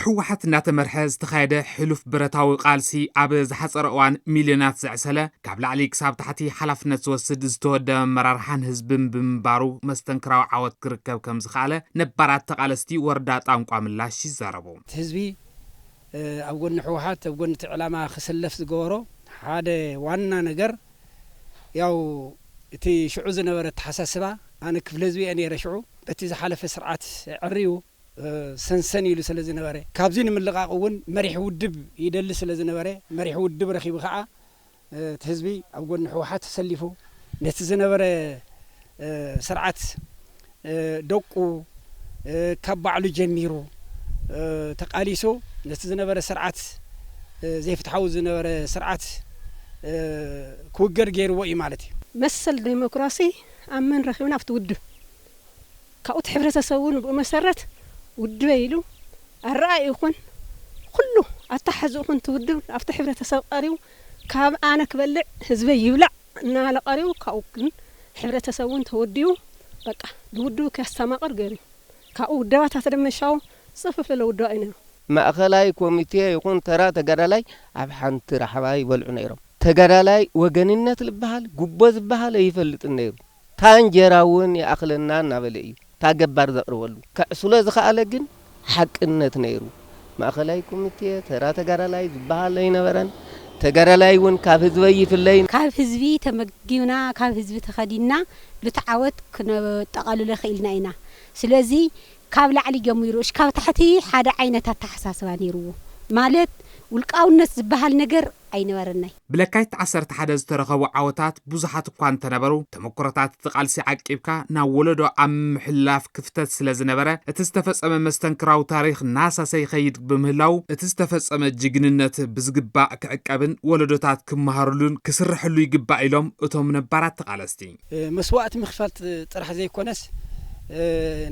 بحوحت ناتمرحز تخايده حلوف برتاوي قالسي عب زحصر اوان مليونات زعسله قبل عليك ساب تحتي حلفنا توسد استود مرارحان حزبن بمبارو مستنكراو عوض كركب كم زخاله نبرات تقالستي وردات ቋንቋ ምላሽ ይዛረቡ ህዝቢ ኣብ ጎን ሕወሓት ኣብ ጎን ዕላማ ክሰለፍ ዝገበሮ ሓደ ዋና ነገር ያው እቲ ሽዑ ዝነበረ ተሓሳስባ ኣነ ክፍለ ህዝቢ እኔ ረሽዑ በቲ ዝሓለፈ ስርዓት ዕሪዩ ሰንሰን ይሉ ስለ ዝነበረ ካብዚ ንምልቃቅ እውን መሪሕ ውድብ ይደሊ ስለ ዝነበረ መሪሕ ውድብ ረኺቡ ከዓ ህዝቢ ኣብ ጎን ሕወሓት ተሰሊፉ ነቲ ዝነበረ ስርዓት ደቁ ካብ ባዕሉ ጀሚሩ ተቃሊሶ ነቲ ዝነበረ ስርዓት ዘይፍትሓው ዝነበረ ስርዓት ክውገር ገይርዎ እዩ ማለት እዩ መሰል ዲሞክራሲ ኣመን ረኺብና ኣብቲ ውድብ ካብኡት ሕብረተሰቡን ብመሰረት ውድብ ኢሉ ኣረኣይ ይኹን ኩሉ ኣታሕዙ ይኹን ትውድብ ኣብቲ ሕብረተሰብ ቀሪቡ ካብ ኣነ ክበልዕ ህዝበ ይብላዕ እናለ ቀሪቡ ካብኡ ግን ሕብረተሰቡን ተወዲዩ በቃ ውድብ ከስተማቀር ገይሩ ካብኡ ውድባታት ደመሻው ጽፍፍ ለውድባ አይነ ማእኸላይ ኮሚቴ ይኹን ተራ ተጋዳላይ ኣብ ሓንቲ ረሓባ ይበልዑ ነይሮም ተጋዳላይ ወገንነት ልበሃል ጉቦ ዝበሃል ይፈልጥ ነይሩ ታንጀራውን ያእኽለና እናበለ እዩ ታገባር ዘቅርበሉ ከዕስሎ ዝኸኣለ ግን ሓቅነት ነይሩ ማእኸላይ ኮሚቴ ተራ ተጋዳላይ ዝበሃል ይነበረን ተጋዳላይ ውን ካብ ህዝቢ ይፍለይ ካብ ህዝቢ ተመጊና ካብ ህዝቢ ተኸዲና ልትዓወት ክነጠቃልለ ኽኢልና ኢና ስለዚ ካብ ላዕሊ ጀሚሩሽ ካብ ታሕቲ ሓደ ዓይነታት ተሓሳስባ ነይሩዎ ማለት ውልቃውነት ዝበሃል ነገር ኣይነበረናይ ብለካይት 11 ዝተረኸቡ ዓወታት ብዙሓት እኳ እንተነበሩ ተመኩሮታት ተቃልሲ ዓቂብካ ናብ ወለዶ ኣብ ምሕላፍ ክፍተት ስለ ዝነበረ እቲ ዝተፈጸመ መስተንክራው ታሪኽ ናሳሰይ ኸይድ ብምህላው እቲ ዝተፈጸመ ጅግንነት ብዝግባእ ክዕቀብን ወለዶታት ክመሃሩሉን ክስርሕሉ ይግባእ ኢሎም እቶም ነባራት ተቃለስቲ መስዋዕቲ ምኽፋልት ጥራሕ ዘይኮነስ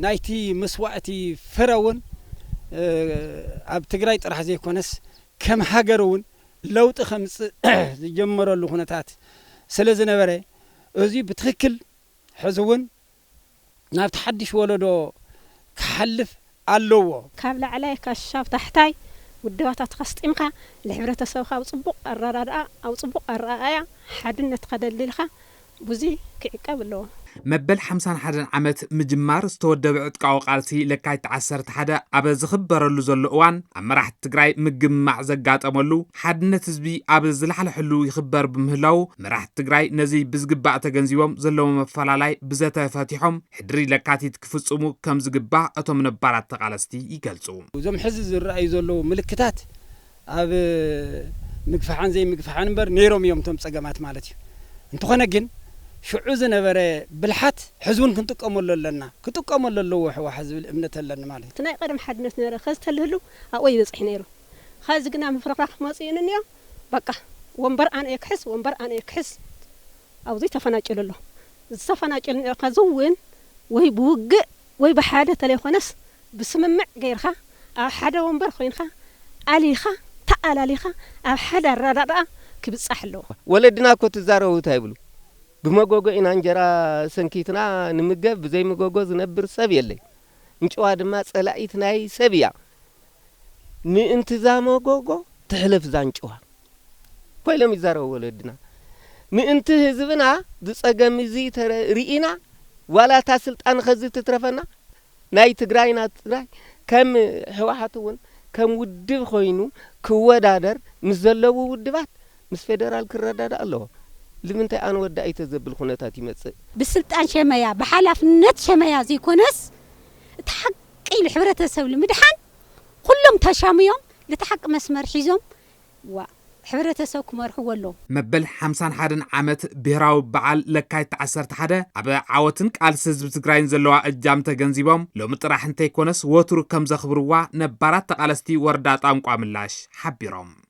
ናይቲ መስዋዕቲ ፍረውን ኣብ ትግራይ ጥራሕ ዘይኮነስ ከም ሃገሩን ለውጥ ከምጽ ዝጀመረሉ ሁነታት ስለ ዝነበረ እዚ ብትክክል ሕዝውን ናብ ተሐድሽ ወለዶ ክሓልፍ ኣለዎ ካብ ላዕላይ ካሻብ ታሕታይ ውድባታት ከስጢምካ ለሕብረተሰብካ ኣብ ጽቡቕ ኣራዳድኣ ኣብ ጽቡቕ ኣረኣያ ሓድነት ከደልልካ ብዙ ክዕቀብ ኣለዎ مبل 51 ዓመት ምጅማር ዝተወደበ ዕጥቃዊ ቃልሲ ለካይት 11 ኣብ ዝኽበረሉ ዘሎ እዋን ኣብ መራሕቲ ትግራይ ምግማዕ ዘጋጠመሉ ሓድነት ህዝቢ ኣብ ዝለሓለሕሉ ይኽበር ብምህላው መራሕቲ ትግራይ ነዚ ብዝግባእ ተገንዚቦም ዘለዎ መፈላላይ ብዘተ ፈቲሖም ሕድሪ ለካቲት ክፍጽሙ ከም ዝግባእ እቶም ነባራት ተቃለስቲ ይገልጹ እዞም ሕዚ ዝረኣዩ ዘለዉ ምልክታት ኣብ ምግፋሓን ዘይ ምግፋሓን እምበር ነይሮም እዮም እቶም ጸገማት ማለት እዩ እንተኾነ ግን شعو زنبره بالحت حزون كنتقمول لنا كتقمول له وحوا حزب الامنه لنا مالي تناي قدم حدنت نيره خز تلهلو اوي بصح نيرو خز قنا مفرقراق مصيننيا بقى ومبر انا يكحس ومبر انا يكحس او زي تفناجل له زفناجل خزوين وي بوق وي بحاده تليخونس بسممع غيرها حدا ومبر خوينخا عليخا تعالاليخا حدا راددا كبصحلو ولدنا كنت زارو تايبلو بمغوغو ان انجرا سنكيتنا نمغب زي مغوغو زنبر سب يلي انچوا دما صلايت ناي سبيا ني انتزامو غوغو تحلف زانچوا كويلم يزارو ولدنا ني انت حزبنا دصغمزي ترينا ولا تاسلطان خزي تترفنا ناي تግራይና ትግራይ ከም ህወሓትውን ከም ውድብ ኮይኑ ክወዳደር ምዘለቡ ውድባት ምስ ፌደራል ክረዳዳ ኣለዎ لمنتي أنا ودعي تزبل خناتي متس بالسلطان شمايا بحلفنت شمايا زي كونس تحقي الحبرة السول مدحان كلهم تشاميهم لتحق مسمر حيزهم وحبرة السوق مرحو له مبل 51 عامت بهراو بعل لكايت 11 أبا عوتنك على سزب تقراين زلوا الجام تجنزيبهم لو متراح انتي كونس وترو كم زخبروا نبارات تقالستي وردات أمقوا ملاش حبيرهم